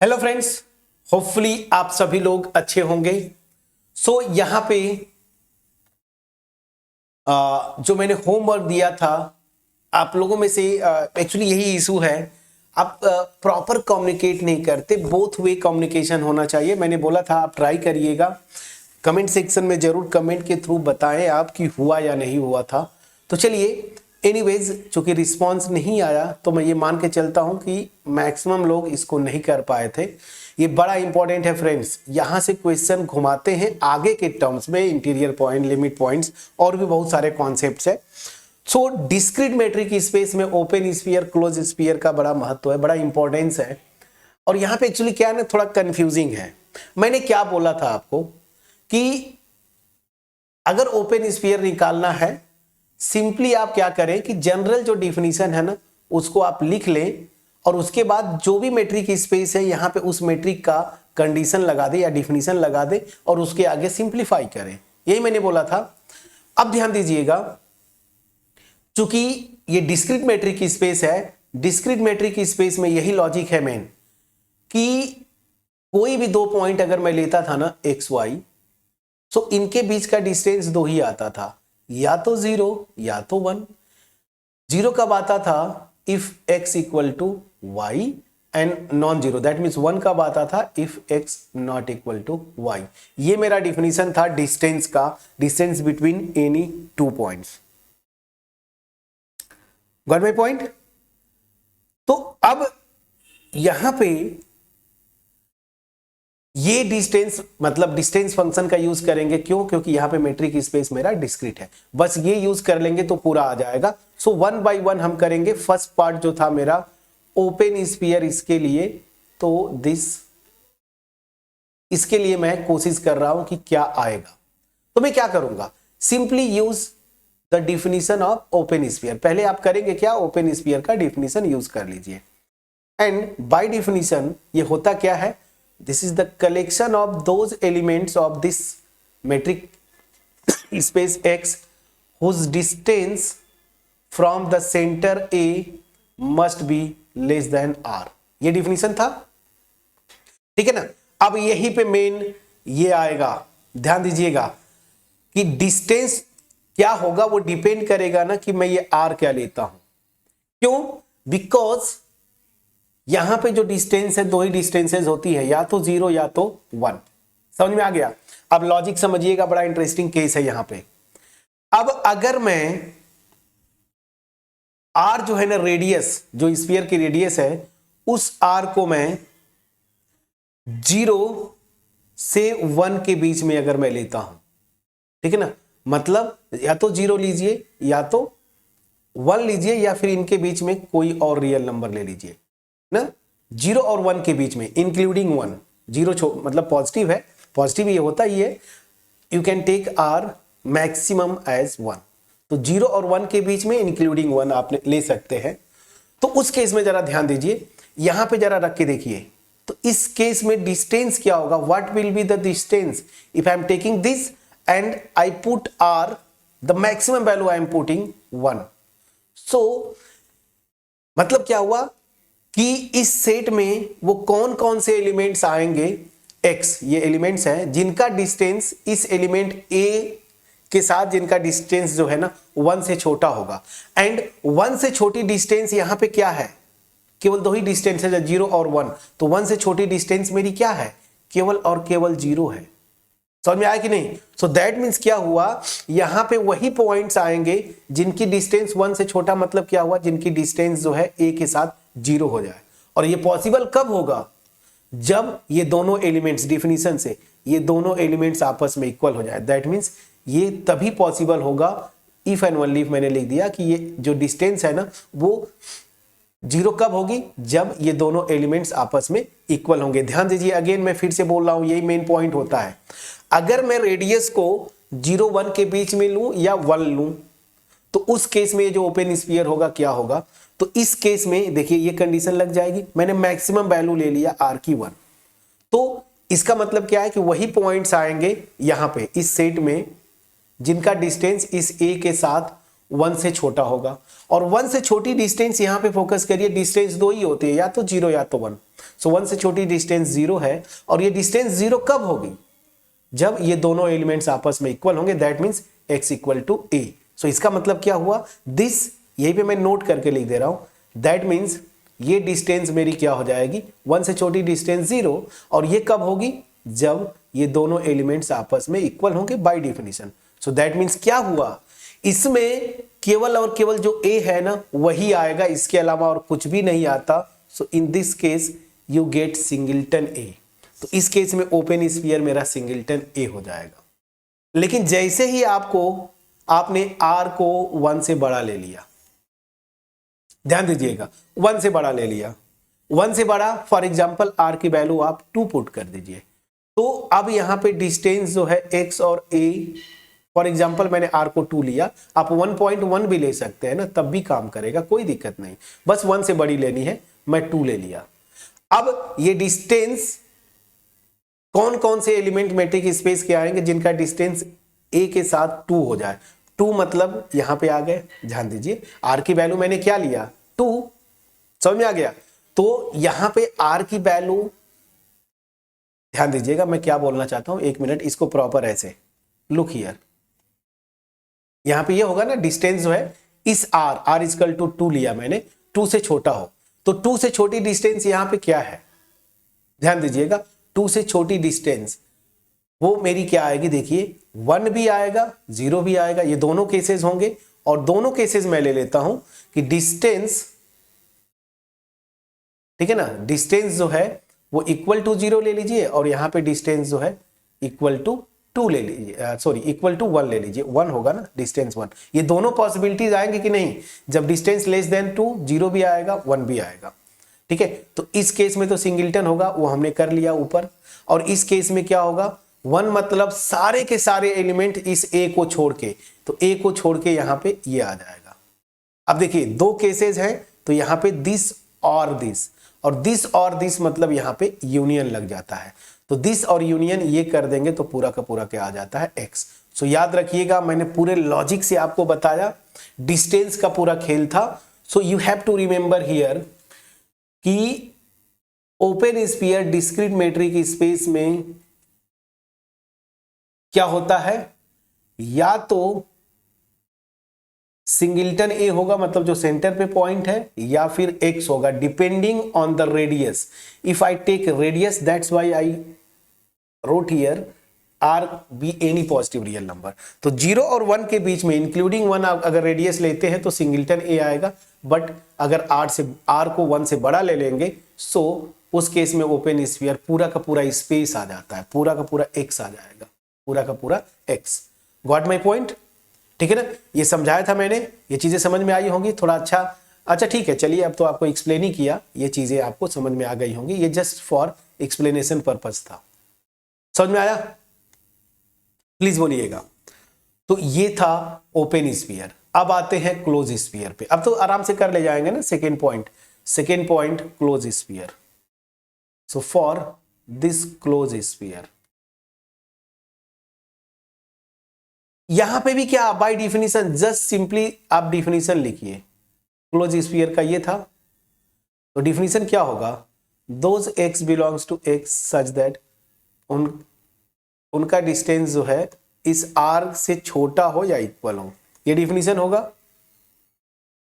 Hello friends, hopefully आप सभी लोग अच्छे होंगे। यहाँ पे जो मैंने होमवर्क दिया था आप लोगों में से एक्चुअली यही इशू है, आप प्रॉपर कम्युनिकेट नहीं करते। बोथ वे कम्युनिकेशन होना चाहिए। मैंने बोला था आप ट्राई करिएगा, कमेंट सेक्शन में जरूर कमेंट के थ्रू बताएं आप कि हुआ या नहीं हुआ था। तो चलिए, एनीवेज चूंकि रिस्पांस नहीं आया तो मैं ये मान के चलता हूं कि मैक्सिमम लोग इसको नहीं कर पाए थे। ये बड़ा इंपॉर्टेंट है फ्रेंड्स, यहां से क्वेश्चन घुमाते हैं आगे के टर्म्स में, इंटीरियर पॉइंट, लिमिट पॉइंट्स और भी बहुत सारे कॉन्सेप्ट्स है। सो डिस्क्रीट मेट्रिक स्पेस में ओपन स्फीयर, क्लोज स्फीयर का बड़ा महत्व है, बड़ा इंपॉर्टेंस है। और यहाँ पे एक्चुअली क्या है ना, थोड़ा कंफ्यूजिंग है। मैंने क्या बोला था आपको कि अगर ओपन स्फीयर निकालना है, सिंपली आप क्या करें कि जनरल जो डिफिनीशन है ना उसको आप लिख लें और उसके बाद जो भी मेट्रिक स्पेस है यहां पे उस मेट्रिक का कंडीशन लगा दे या डिफिनीशन लगा दे और उसके आगे सिंप्लीफाई करें। यही मैंने बोला था। अब ध्यान दीजिएगा, चूंकि ये डिस्क्रीट मेट्रिक स्पेस है, डिस्क्रीट मेट्रिक स्पेस में यही लॉजिक है मेन कि कोई भी दो पॉइंट अगर मैं लेता था ना एक्स वाई, सो इनके बीच का डिस्टेंस दो ही आता था, या तो 0 या तो 1। 0 कब आता था? If x equal to Y and non zero, that means 1 कब आता था? If x not equal to Y. ये मेरा डिफिनीशन था डिस्टेंस का, distance between any two points. Got my point? तो अब यहां पे ये डिस्टेंस मतलब डिस्टेंस फंक्शन का यूज करेंगे। क्यों? क्योंकि यहां पे मेट्रिक स्पेस मेरा डिस्क्रीट है, बस ये यूज कर लेंगे तो पूरा आ जाएगा। सो 1 बाय 1 हम करेंगे। फर्स्ट पार्ट जो था मेरा ओपन स्फीयर, इसके लिए तो इसके लिए मैं कोशिश कर रहा हूं कि क्या आएगा। तो मैं क्या करूंगा, simply use the definition of open sphere. पहले आप करेंगे क्या, ओपन स्फीयर का डिफिनीशन यूज कर लीजिए। एंड बाय डिफिनीशन ये होता क्या है, this is the collection of those elements of this metric space X whose distance from the center A must be less than R। ये डिफिनीशन था, ठीक है ना। अब यहीं पे मेन ये आएगा, ध्यान दीजिएगा कि डिस्टेंस क्या होगा वो डिपेंड करेगा ना कि मैं ये R क्या लेता हूं। क्यों? बिकॉज यहां पे जो डिस्टेंस है दो ही डिस्टेंसेस होती है, या तो 0 या तो 1। समझ में आ गया? अब लॉजिक समझिएगा, बड़ा इंटरेस्टिंग केस है यहां पे। अब अगर मैं r जो है ना रेडियस, जो स्फीयर की रेडियस है, उस r को मैं 0 से 1 के बीच में अगर मैं लेता हूं, ठीक है ना, मतलब या तो 0 लीजिए या तो 1 लीजिए या फिर इनके बीच में कोई और रियल नंबर ले लीजिए ना, 0 और 1 के बीच में इंक्लूडिंग 1। 0 मतलब पॉजिटिव है, पॉजिटिव ये होता ही है। You can take R maximum as 1, तो 0 और 1 के बीच में इंक्लूडिंग 1 आप ले सकते हैं। तो उस केस में जरा ध्यान दीजिए, यहां पे जरा रख के देखिए। तो इस केस में डिस्टेंस क्या होगा, what will be the distance if I am taking this and I put R, the maximum value I am putting 1। So मतलब क्या हुआ कि इस सेट में वो कौन कौन से एलिमेंट्स आएंगे, x ये एलिमेंट्स हैं जिनका डिस्टेंस इस एलिमेंट a के साथ, जिनका डिस्टेंस जो है ना 1 से छोटा होगा। एंड 1 से छोटी डिस्टेंस यहां पे क्या है, केवल दो ही डिस्टेंस है, 0 और 1। तो 1 से छोटी डिस्टेंस मेरी क्या है, केवल और केवल 0 है। समझ में आया कि नहीं? सो दैट मीन्स क्या हुआ, यहां पे वही पॉइंट्स आएंगे जिनकी डिस्टेंस 1 से छोटा, मतलब क्या हुआ, जिनकी डिस्टेंस जो है a के साथ 0 हो जाए। और ये पॉसिबल कब होगा, जब ये दोनों एलिमेंट्स, डिफिनीशन से ये दोनों एलिमेंट्स आपस में इक्वल हो जाए। दैट मीन्स ये तभी पॉसिबल होगा इफ एंड ओनली इफ मैंने लिख दिया कि ये जो डिस्टेंस है ना वो 0 कब होगी, जब ये दोनों एलिमेंट्स आपस में इक्वल होंगे। ध्यान दीजिए, अगेन मैं फिर से बोल रहा हूं, यही मेन पॉइंट होता है। अगर मैं रेडियस को 0 1 के बीच में लूं या 1 लूं, तो उस केस में जो ओपन स्फीयर होगा क्या होगा, तो इस केस में देखिए ये कंडीशन लग जाएगी। मैंने मैक्सिमम वैल्यू ले लिया r की 1, तो इसका मतलब क्या है कि वही पॉइंट्स आएंगे यहां पे इस सेट में जिनका डिस्टेंस इस a के साथ 1 से छोटा होगा। और 1 से छोटी डिस्टेंस यहां पे फोकस करिए, डिस्टेंस दो ही होती है, या तो 0 या तो 1। सो 1 से छोटी डिस्टेंस 0 है, और ये डिस्टेंस 0 कब होगी? जब ये दोनों एलिमेंट्स आपस में इक्वल होंगे, that means x equal to a। So इसका मतलब क्या हुआ, दिस, यहीं पे मैं नोट करके लिख दे रहा हूं, दैट मीन्स ये डिस्टेंस मेरी क्या हो जाएगी, 1 से छोटी डिस्टेंस 0, और ये कब होगी, जब ये दोनों एलिमेंट्स आपस में इक्वल होंगे by definition. So that means क्या हुआ, इसमें केवल और केवल जो a है ना वही आएगा, इसके अलावा और कुछ भी नहीं आता। So in this case you get singleton a। तो इस केस में ओपन स्फीयर मेरा सिंगलटन a हो जाएगा। लेकिन जैसे ही आपने r को 1 से बड़ा ले लिया, ध्यान दीजिएगा, 1 से बड़ा ले लिया, 1 से बड़ा, फॉर एग्जांपल r की वैल्यू आप 2 पुट कर दीजिए, तो अब यहां पे डिस्टेंस जो है x और a, फॉर एग्जांपल मैंने r को 2 लिया, आप 1.1 भी ले सकते हैं ना, तब भी काम करेगा, कोई दिक्कत नहीं, बस 1 से बड़ी लेनी है, मैं 2 ले लिया। अब ये डिस्टेंस कौन कौन से एलिमेंट मैट्रिक स्पेस के आएंगे जिनका डिस्टेंस a के साथ 2 हो जाए, 2 मतलब यहां पे आ गए, ध्यान दीजिए, r की वैल्यू मैंने क्या लिया, 2, समझ में आ गया। तो यहां पे r की वैल्यू, ध्यान दीजिएगा मैं क्या बोलना चाहता हूं, एक मिनट, इसको प्रॉपर ऐसे लुक हियर, यहां पे ये होगा ना, डिस्टेंस जो है इस r इक्वल टू 2 लिया मैंने, 2 से छोटा हो, तो 2 से छोटी डिस्टेंस यहां पे क्या है, ध्यान दीजिएगा, 2 से छोटी डिस्टेंस वो मेरी क्या आएगी, देखिए 1 भी आएगा 0 भी आएगा, ये दोनों केसेस होंगे। और दोनों केसेस मैं ले लेता हूं कि डिस्टेंस, ठीक है ना, डिस्टेंस जो है वो इक्वल टू 0 ले लीजिए, और यहां पे डिस्टेंस जो है इक्वल टू 2 ले लीजिए, सॉरी इक्वल टू 1 ले लीजिए, 1 होगा ना, डिस्टेंस 1। ये दोनों पॉसिबिलिटीज आएंगे कि नहीं, जब डिस्टेंस लेस देन 2, 0 भी आएगा 1 भी आएगा, ठीक है। तो इस केस में तो सिंगलटन होगा, वो हमने कर लिया ऊपर। और इस केस में क्या होगा, 1 मतलब सारे के सारे एलिमेंट इस a को छोड़ के, तो a को छोड़ के यहां पे ये आ जाएगा। अब देखिए 2 केसेस हैं, तो यहां पे दिस और दिस, और दिस और दिस मतलब यहां पे यूनियन लग जाता है, तो दिस और यूनियन ये कर देंगे तो पूरा का पूरा क्या आ जाता है, x। सो याद रखिएगा, मैंने पूरे लॉजिक से आपको बताया, डिस्टेंस का पूरा खेल था। So you have to remember here कि open sphere discrete metric space में क्या होता है, या तो सिंगलटन a होगा, मतलब जो सेंटर पे पॉइंट है, या फिर x होगा, depending on the radius. If I take radius, that's why I wrote here r be any positive real number. तो 0 और 1 के बीच में इंक्लूडिंग 1 अगर रेडियस लेते हैं तो सिंगलटन a आएगा, बट अगर r को 1 से बड़ा ले लेंगे, सो उस केस में ओपन स्फीयर पूरा का पूरा स्पेस आ जाता है, पूरा का पूरा x आ जाएगा, पूरा का पूरा x। गॉट माई पॉइंट, ठीक है ना, ये समझाया था मैंने, ये चीजें समझ में आई होंगी थोड़ा। अच्छा ठीक है, चलिए अब तो आपको एक्सप्लेन ही किया, ये चीजें आपको समझ में आ गई होंगी, ये जस्ट फॉर एक्सप्लेनेशन पर्पस था, समझ में आया, प्लीज बोलिएगा। तो ये था ओपन स्फीयर। अब आते हैं क्लोज स्फीयर पे, अब तो आराम से कर ले जाएंगे ना। Second point close sphere. So for this close sphere, यहां पे भी क्या बाय डिफिनीशन, जस्ट सिंपली आप डिफिनीशन लिखिए, क्लोज स्फीयर का ये था, तो डिफिनीशन क्या होगा, those x belongs to x such that उनका डिस्टेंस जो है इस r से छोटा हो या इक्वल हो, ये डिफिनीशन होगा,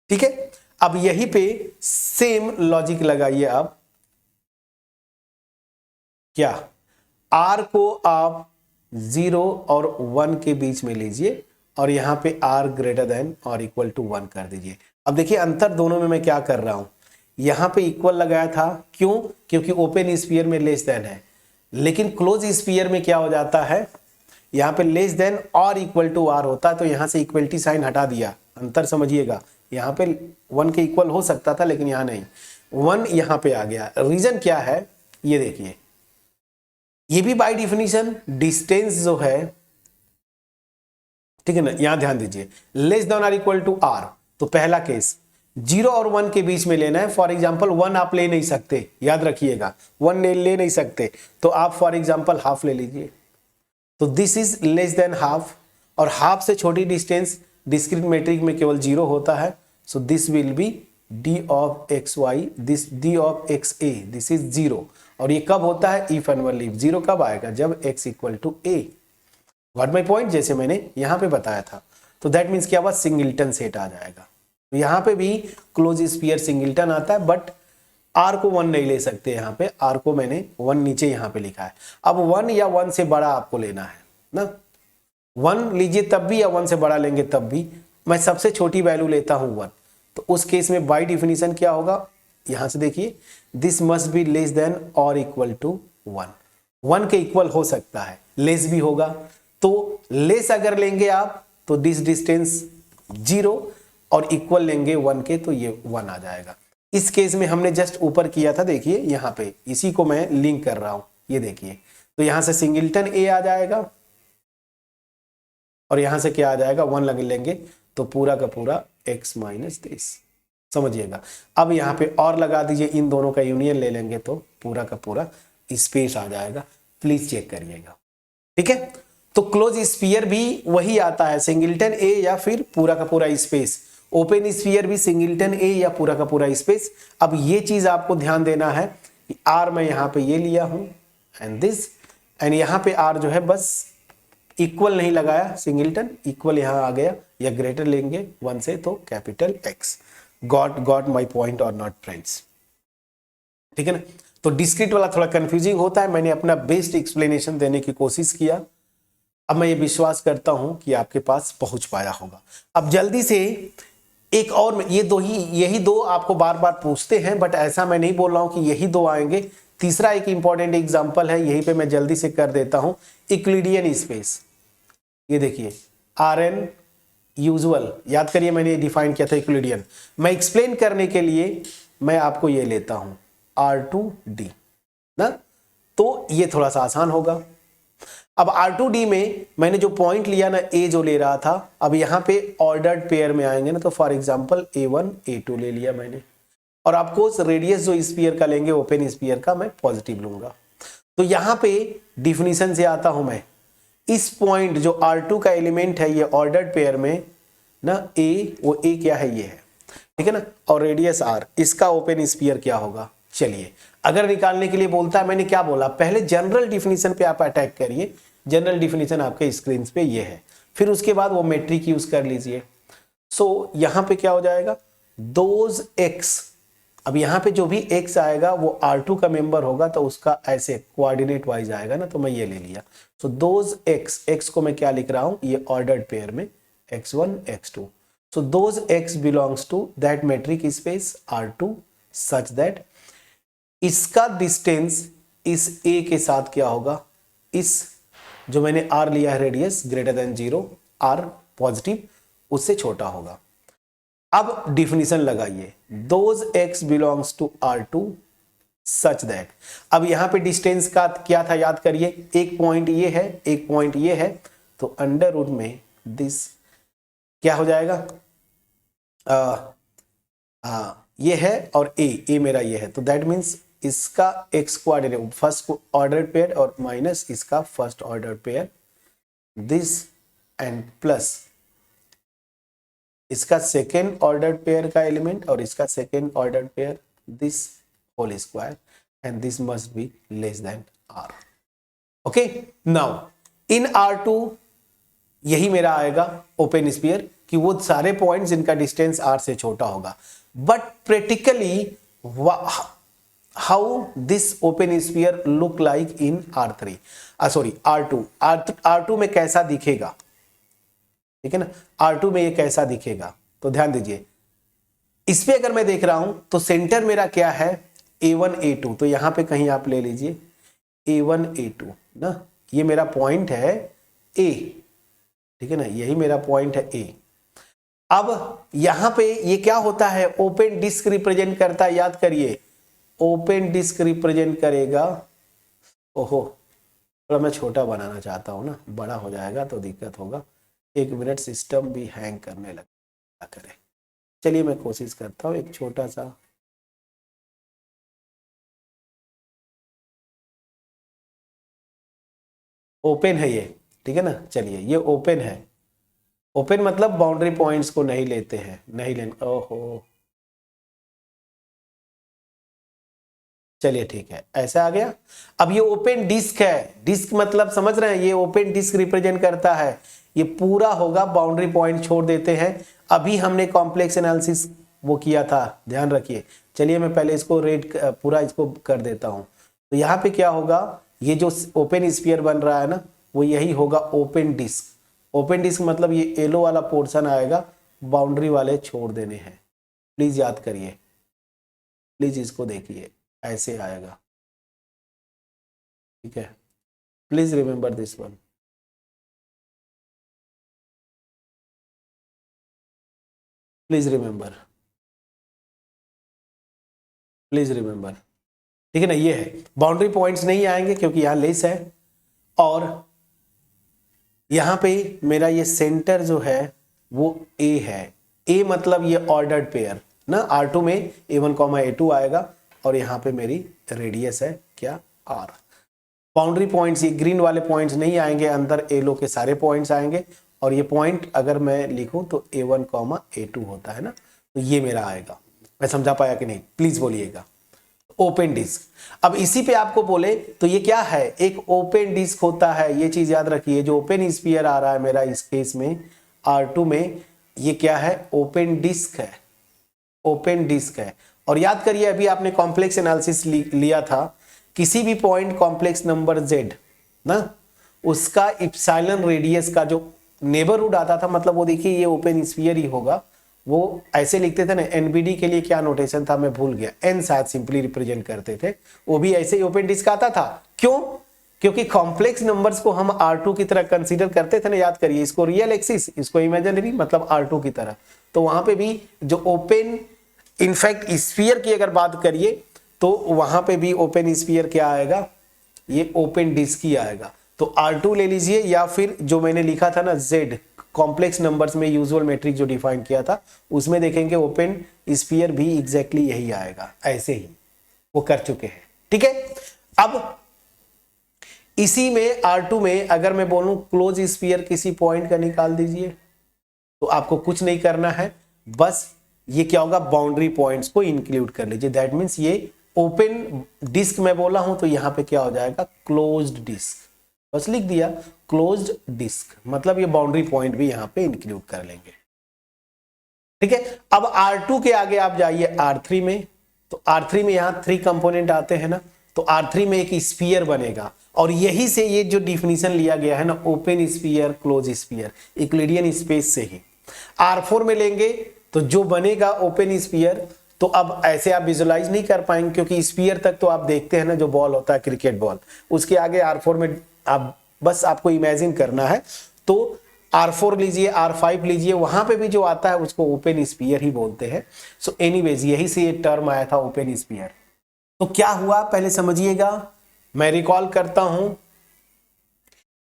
ठीक है। अब यहीं पे सेम लॉजिक लगाइए आप, क्या r को आप 0 और 1 के बीच में लीजिए, और यहां पे r ग्रेटर देन और इक्वल टू 1 कर दीजिए। अब देखिए अंतर दोनों में मैं क्या कर रहा हूं, यहां पे इक्वल लगाया था, क्यों, क्योंकि ओपन स्फीयर में लेस देन है, लेकिन क्लोज स्फीयर में क्या हो जाता है, यहां पे लेस देन और इक्वल टू r होता है, तो यहां से इक्वलिटी साइन हटा दिया, अंतर समझिएगा, यहां पे 1 के इक्वल हो सकता था लेकिन यहां नहीं, 1 यहां पे आ गया। रीजन क्या है, ये देखिए, ये भी बाय डिफिनीशन डिस्टेंस जो है, ठीक है ना, यहां ध्यान दीजिए, लेस देन और इक्वल टू r, तो पहला केस 0 और 1 के बीच में लेना है। फॉर एग्जांपल 1 आप ले नहीं सकते, याद रखिएगा 1 ले नहीं सकते, तो आप फॉर एग्जांपल हाफ ले लीजिए, तो this is less than half, और हाफ से छोटी डिस्टेंस डिस्क्रीट मैट्रिक में केवल 0 होता है, so this will be d of x y, this d of x a, this is 0। और ये कब होता है, इफ एंड ओनली इफ। 0 कब आएगा, जब x equal to a। Got my point, जैसे मैंने यहां पे बताया था। तो दैट मीन्स क्या हुआ, सिंगल्टन सेट आ जाएगा। तो यहां पे भी क्लोज स्फीयर सिंगल्टन आता है, बट r को 1 नहीं ले सकते। यहाँ पे r को मैंने 1 नीचे यहाँ पे लिखा है। अब 1 या 1 से बड़ा आपको लेना है ना, 1 लीजिए तब भी या 1 से बड़ा लेंगे तब भी। मैं सबसे छोटी वैल्यू लेता हूं 1, तो उस केस में बाय डिफिनीशन क्या होगा, यहां से देखिए, this must be less then और इक्वल टू 1। 1 के इक्वल हो सकता है, लेस भी होगा। तो लेस अगर लेंगे आप तो दिस डिस्टेंस 0, और इक्वल लेंगे 1 के तो ये 1 आ जाएगा। इस केस में हमने जस्ट ऊपर किया था, देखिए यहां पे, इसी को मैं लिंक कर रहा हूं, ये देखिए। तो यहां से सिंगल्टन ए आ जाएगा, और यहां से क्या आ जाएगा, 1 लग लेंगे तो पूरा का पूरा x माइनस दिस, समझिएगा। अब यहां पे और लगा दीजिए, इन दोनों का यूनियन ले लेंगे तो पूरा का पूरा स्पेस आ जाएगा। प्लीज चेक करिएगा, ठीक है। तो क्लोज स्फीयर भी वही आता है, सिंगल्टन ए या फिर पूरा का पूरा स्पेस। ओपन स्फीयर भी सिंगल्टन ए या पूरा का पूरा स्पेस। अब ये चीज आपको ध्यान देना है कि आर मैं यहां पे ये लिया हूं एंड दिस, एंड यहां पे आर जो है बस इक्वल नहीं लगाया, सिंगल्टन इक्वल यहां आ गया, या ग्रेटर लेंगे 1 से तो capital x. Got my point और नॉट फ्रेंड्स, ठीक है ना। तो डिस्क्रीट वाला थोड़ा कंफ्यूजिंग होता है, मैंने अपना बेस्ट एक्सप्लेनेशन देने की कोशिश किया। अब मैं ये विश्वास करता हूं कि आपके पास पहुंच पाया होगा। अब जल्दी से एक और, यही दो आपको बार बार पूछते हैं, बट ऐसा मैं नहीं बोल रहा हूं कि यही दो आएंगे। तीसरा एक इंपॉर्टेंट एग्जांपल है, यहीं पे मैं जल्दी से कर देता हूं, यूक्लिडियन स्पेस। ये देखिए आर एन यूजुअल, याद करिए मैंने डिफाइन किया था यूक्लिडियन। मैं एक्सप्लेन करने के लिए मैं आपको ये लेता हूं R2D ना, तो ये थोड़ा सा आसान होगा। अब R2D में मैंने जो पॉइंट लिया ना, A जो ले रहा था, अब यहां पे ऑर्डर्ड पेयर में आएंगे ना, तो फॉर एग्जांपल A1 A2 ले लिया मैंने, और आपको रेडियस जो स्फीयर का लेंगे, ओपन स्फीयर का, मैं पॉजिटिव लूंगा। तो यहां पे डिफिनीशन से आता हूं मैं, इस पॉइंट जो R2 का एलिमेंट है ये ऑर्डर्ड पेयर में ना, A, वो A क्या है, ये है, ठीक है ना, और रेडियस R, इसका ओपन स्फीयर क्या होगा। चलिए, अगर निकालने के लिए बोलता है, मैंने क्या बोला, पहले जनरल डिफिनीशन पे आप अटैक करिए। जनरल डिफिनीशन आपके स्क्रीन पे ये है, फिर उसके बाद वो मेट्रिक यूज कर लीजिए। सो यहां पे क्या हो जाएगा, दोज x, अब यहां पे जो भी x आएगा वो R2 का मेंबर होगा, तो उसका ऐसे कोऑर्डिनेट वाइज आएगा ना, तो मैं ये ले लिया। सो दोज x को मैं क्या लिख रहा हूं, ये ऑर्डर्ड पेयर में x1 x2। So those x belongs to that metric space R2 such that इसका डिस्टेंस इस a के साथ क्या होगा, इस जो मैंने r लिया है radius greater than 0, r positive, उससे छोटा होगा। अब डिफिनीशन लगाइए, those x belongs to R2 such that, अब यहां पे डिस्टेंस का क्या था याद करिए, एक पॉइंट ये है, एक पॉइंट ये है, तो अंडर रूट में दिस क्या हो जाएगा, ये है और a मेरा ये है, तो दैट मीन्स इसका x coordinate first order pair और माइनस इसका first order pair, this and plus इसका सेकेंड ऑर्डर पेयर का एलिमेंट और इसका second order pair, this whole square, and this must be less than r। Okay, now in R2 यही मेरा आएगा open sphere, कि वो सारे पॉइंट्स जिनका डिस्टेंस r से छोटा होगा। But practically how this open sphere look like in R3, sorry R2 में कैसा दिखेगा, ठीक है ना, R2 में ये कैसा दिखेगा, तो ध्यान दीजिए। इस पे अगर मैं देख रहा हूं तो सेंटर मेरा क्या है, A1 A2, तो यहां पे कहीं आप ले लीजिए A1 A2 ना, ये मेरा पॉइंट है A, ठीक है ना, यही मेरा पॉइंट है A। अब यहां पे ये क्या होता है, ओपन डिस्क रिप्रेजेंट करता है, याद करिए ओपन डिस्क रिप्रेजेंट करेगा, ओहो थोड़ा मैं छोटा बनाना चाहता हूं ना, बड़ा हो जाएगा तो दिक्कत होगा, एक मिनट, सिस्टम भी हैंग करने लगा करे। चलिए मैं कोशिश करता हूं, एक छोटा सा, ओपन है ये, ठीक है ना, चलिए ये ओपन है, ओपन मतलब बाउंड्री पॉइंट्स को नहीं लेते हैं, नहीं लेना। ओहो, चलिए ठीक है, ऐसा आ गया। अब ये ओपन डिस्क है, डिस्क मतलब समझ रहे हैं, ये ओपन डिस्क रिप्रेजेंट करता है, ये पूरा होगा, बाउंड्री पॉइंट छोड़ देते हैं। अभी हमने कॉम्प्लेक्स एनालिसिस वो किया था, ध्यान रखिए। चलिए मैं पहले इसको रेड पूरा इसको कर देता हूं। तो यहाँ पे क्या होगा, ये जो ओपन स्फीयर बन रहा है ना, वो यही होगा ओपन डिस्क। ओपन डिस्क मतलब ये येलो वाला पोर्शन आएगा, बाउंड्री वाले छोड़ देने हैं। प्लीज याद करिए, प्लीज इसको देखिए, ऐसे आएगा, ठीक है। Please remember this one. Please remember, please remember, ठीक है ना। ये है, बाउंड्री पॉइंट्स नहीं आएंगे क्योंकि यहां लेस है, और यहां पे मेरा ये सेंटर जो है वो ए है। ए मतलब ये ऑर्डर्ड पेयर ना, R2 में A1, A2 आएगा, और यहां पे मेरी रेडियस है क्या, R। बाउंड्री पॉइंट्स, ये ग्रीन वाले पॉइंट्स नहीं आएंगे, अंदर येलो के सारे पॉइंट्स आएंगे, और ये पॉइंट अगर मैं लिखूं तो A1, A2 होता है ना, तो ये मेरा आएगा। मैं समझा पाया कि नहीं, प्लीज बोलिएगा। Open disc. अब इसी पे आपको बोले तो ये क्या है, एक ओपन डिस्क होता है, ये चीज याद रखिए। जो ओपन स्फीयर आ रहा है मेरा इस केस में R2 में, ये क्या है, ओपन डिस्क है, ओपन डिस्क है। और याद करिए अभी आपने कॉम्प्लेक्स एनालिसिस लिया था, किसी भी पॉइंट कॉम्प्लेक्स नंबर Z ना, उसका इप्सिलॉन रेडियस का जो नेबरहुड आता था, मतलब वो देखिए ये ओपन स्फीयर ही होगा। वो ऐसे लिखते थे ना, एनबीडी के लिए क्या नोटेशन था मैं भूल गया, एन शायद सिंपली रिप्रेजेंट करते थे, वो भी ऐसे ही ओपन डिस्क आता था। क्यों, क्योंकि कॉम्प्लेक्स नंबर्स को हम R2 की तरह कंसीडर करते थे ना, याद करिए, इसको रियल एक्सिस, इसको इमेजिनरी, मतलब R2 की तरह। तो वहां पे भी जो ओपन, इनफैक्ट स्फीयर की अगर बात करिए तो वहां पे भी ओपन स्फीयर क्या आएगा, ये ओपन डिस्क ही आएगा। तो R2 ले लीजिए, या फिर जो मैंने लिखा था ना Z, कॉम्प्लेक्स नंबर्स में यूजुअल मैट्रिक जो डिफाइन किया था, उसमें देखेंगे ओपन स्फीयर भी एग्जैक्टली यही आएगा, ऐसे ही वो कर चुके हैं, ठीक है। अब इसी में R2 में अगर मैं बोलूं क्लोज स्फीयर किसी पॉइंट का निकाल दीजिए, तो आपको कुछ नहीं करना है, बस ये क्या होगा, बाउंड्री पॉइंट्स को इंक्लूड कर लीजिए। दैट मीन्स ये ओपन डिस्क में बोला हूं तो यहां पे क्या हो जाएगा, क्लोज्ड डिस्क, बस लिख दिया क्लोज्ड डिस्क, मतलब ये बाउंड्री पॉइंट भी यहां पे इंक्लूड कर लेंगे, ठीक है। अब R2 के आगे आप जाइए R3 में, तो R3 में यहां 3 कंपोनेंट आते हैं ना, तो R3 में एक स्फीयर बनेगा, और यही से ये जो डिफिनीशन लिया गया है ना, open sphere close sphere, Euclidean space से ही। R4 में लेंगे तो जो बनेगा ओपन स्फीयर, तो अब ऐसे आप विजुलाइज नहीं कर पाएंगे क्योंकि स्फीयर तक तो आप देखते हैं ना, जो बॉल होता है क्रिकेट बॉल, उसके आगे R4 में आप बस आपको इमेजिन करना है। तो R4 लीजिए, R5 लीजिए, वहां पे भी जो आता है उसको ओपन स्फीयर ही बोलते हैं। सो एनीवेज यही से ये टर्म आया था ओपन स्फीयर। तो क्या हुआ पहले समझिएगा, मैं रिकॉल करता हूं,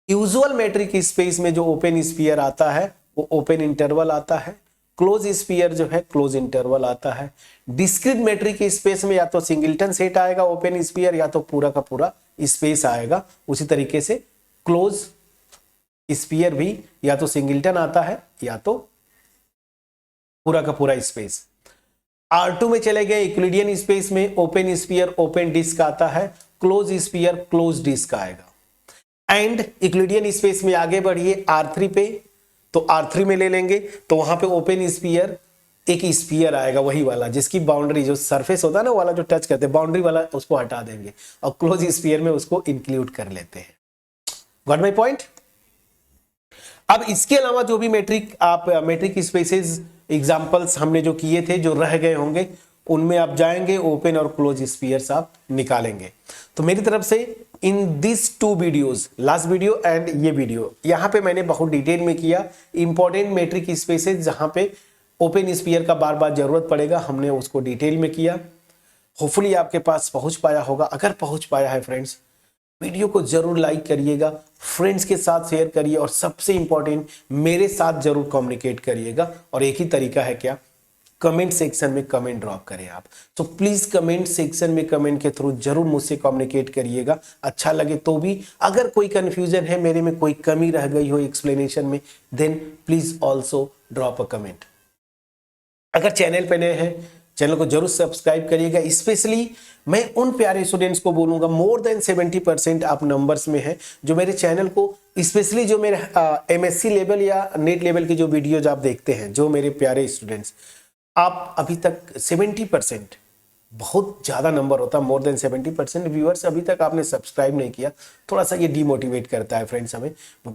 यूजुअल मेट्रिक स्पेस में जो ओपन स्फीयर आता है वो ओपन इंटरवल आता है, क्लोज स्फीयर जो है क्लोज इंटरवल आता है। डिस्क्रीट मेट्रिक स्पेस में या तो सिंगल्टन सेट आएगा ओपन स्फीयर, या तो पूरा का पूरा स्पेस आएगा। उसी तरीके से क्लोज स्फीयर भी या तो सिंगल्टन आता है या तो पूरा का पूरा स्पेस। R2 में चले गए यूक्लिडियन स्पेस में, ओपन स्फीयर ओपन डिस्क आता है, क्लोज स्फीयर क्लोज डिस्क आएगा। एंड यूक्लिडियन स्पेस में आगे बढ़िए R3 पे, तो R3 में ले लेंगे तो वहां पे ओपन स्फीयर एक स्फीयर आएगा, वही वाला जिसकी बाउंड्री जो सरफेस होता है ना, वाला जो टच करते हैं बाउंड्री वाला, उसको हटा देंगे और क्लोज स्फीयर में उसको इंक्लूड कर लेते हैं। Got my point. अब इसके अलावा जो भी मैट्रिक आप मैट्रिक स्पेसेस एग्जांपल्स हमने जो किए थे, जो रह गए होंगे, उनमें आप जाएंगे, ओपन और क्लोज स्फीयर्स आप निकालेंगे। तो मेरी तरफ से in this 2 videos, last video and ये वीडियो, यहां पे मैंने बहुत डिटेल में किया इंपॉर्टेंट मैट्रिक स्पेसेस जहां पे ओपन स्फीयर का बार बार जरूरत पड़ेगा, हमने उसको डिटेल में किया। होपफुली आपके पास पहुंच पाया होगा। अगर पहुंच पाया है फ्रेंड्स, वीडियो को जरूर लाइक करिएगा, फ्रेंड्स के साथ शेयर करिए, और सबसे इंपॉर्टेंट मेरे साथ जरूर कम्युनिकेट करिएगा। और एक ही तरीका है क्या, कमेंट सेक्शन में कमेंट ड्रॉप करें आप। तो प्लीज कमेंट सेक्शन में कमेंट के थ्रू जरूर मुझसे कम्युनिकेट करिएगा, अच्छा लगे तो भी। अगर कोई कंफ्यूजन है, मेरे में कोई कमी रह गई हो एक्सप्लेनेशन में, then please also drop a comment. अगर चैनल पे नए हैं, चैनल को जरूर सब्सक्राइब करिएगा। स्पेशली मैं उन प्यारे स्टूडेंट्स को बोलूंगा, मोर देन 70% आप नंबर्स में हैं, जो मेरे चैनल को, स्पेशली जो मेरे MSc लेवल या नेट लेवल की जो वीडियोज आप देखते हैं, जो मेरे प्यारे स्टूडेंट्स, आप अभी तक 70%, बहुत ज़्यादा नंबर होता है, मोर देन 70% व्यूअर्स अभी तक आपने सब्सक्राइब नहीं किया। थोड़ा सा ये डीमोटिवेट करता है फ्रेंड्स हमें।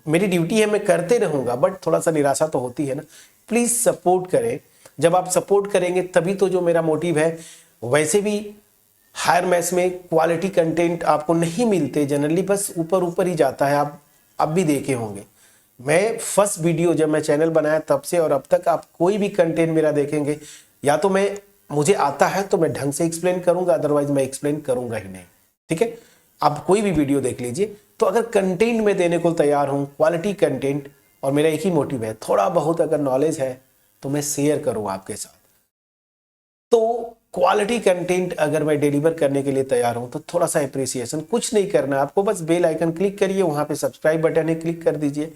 मेरी ड्यूटी है, मैं करते रहूँगा, बट थोड़ा सा निराशा तो होती है ना। प्लीज़ सपोर्ट करें। जब आप सपोर्ट करेंगे तभी तो जो मेरा मोटिव है, वैसे भी हायर मैथ्स में क्वालिटी कंटेंट आपको नहीं मिलते जनरली, बस ऊपर ऊपर ही जाता है। आप भी देखे होंगे, मैं फर्स्ट वीडियो जब मैं चैनल बनाया तब से और अब तक आप कोई भी कंटेंट मेरा देखेंगे, या तो मुझे आता है तो मैं ढंग से एक्सप्लेन करूंगा, अदरवाइज मैं एक्सप्लेन करूंगा ही नहीं। ठीक है, आप कोई भी वीडियो देख लीजिए। तो अगर कंटेंट में देने को तैयार हूं, क्वालिटी कंटेंट, और मेरा एक ही मोटिव है, थोड़ा बहुत अगर नॉलेज है तो मैं शेयर करूं आपके साथ। तो क्वालिटी कंटेंट अगर मैं डिलीवर करने के लिए तैयार हूं तो थोड़ा सा अप्रिसिएशन, कुछ नहीं करना आपको, बस बेल आइकन क्लिक करिए, वहां पे सब्सक्राइब बटन है, क्लिक कर दीजिए।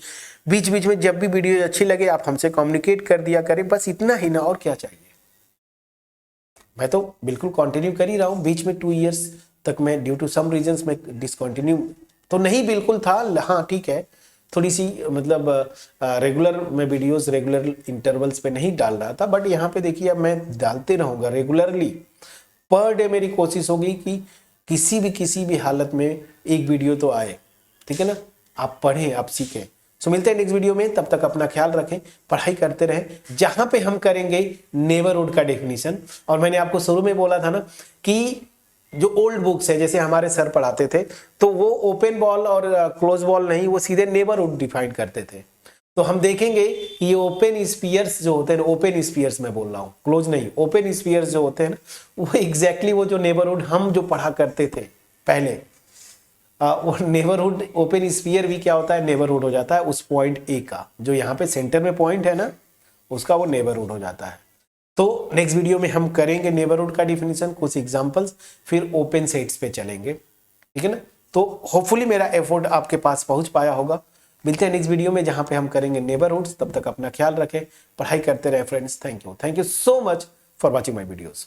बीच बीच में जब भी वीडियो अच्छी लगे आप हमसे कम्युनिकेट कर दिया करें, बस इतना ही ना, और क्या चाहिए। मैं तो बिल्कुल कंटिन्यू कर ही रहा हूं। बीच में 2 इयर्स तक मैं ड्यू टू सम रीजंस में डिसकंटिन्यू तो नहीं बिल्कुल था, हाँ ठीक है, थोड़ी सी मतलब रेगुलर मैं वीडियोस रेगुलर इंटरवल्स पे नहीं डाल रहा था, बट यहाँ पे देखिए अब मैं डालते रहूँगा रेगुलरली। पर डे मेरी कोशिश होगी कि किसी भी हालत में एक वीडियो तो आए। ठीक है ना, आप पढ़ें, आप सीखें। सो मिलते हैं नेक्स्ट वीडियो में, तब तक अपना ख्याल रखें, पढ़ाई करते रहें। जहाँ पे हम करेंगे नेबरहुड का डेफिनेशन, और मैंने आपको शुरू में बोला था ना कि जो ओल्ड बुक्स है, जैसे हमारे सर पढ़ाते थे, तो वो ओपन बॉल और क्लोज बॉल नहीं, वो सीधे नेबरहुड डिफाइन करते थे। तो हम देखेंगे कि ये ओपन स्फीयर्स जो होते हैं, ओपन स्फीयर्स मैं बोल रहा हूँ, क्लोज नहीं, ओपन स्फीयर्स जो होते हैं ना, वो एग्जैक्टली वो जो नेबरहुड हम जो पढ़ा करते थे पहले, वो नेबरहुड, ओपन स्फीयर भी क्या होता है, नेबरहुड हो जाता है उस पॉइंट ए का, जो यहाँ पे सेंटर में पॉइंट है ना, उसका वो नेबरहुड हो जाता है। तो नेक्स्ट वीडियो में हम करेंगे नेबरहुड का डिफिनीशन, कुछ एग्जांपल्स, फिर ओपन सेट्स पे चलेंगे। ठीक है ना, तो होपफुली मेरा एफर्ट आपके पास पहुंच पाया होगा। मिलते हैं नेक्स्ट वीडियो में जहां पे हम करेंगे नेबरहुड्स। तब तक अपना ख्याल रखें, पढ़ाई करते रहे friends. Thank you so much for watching my videos.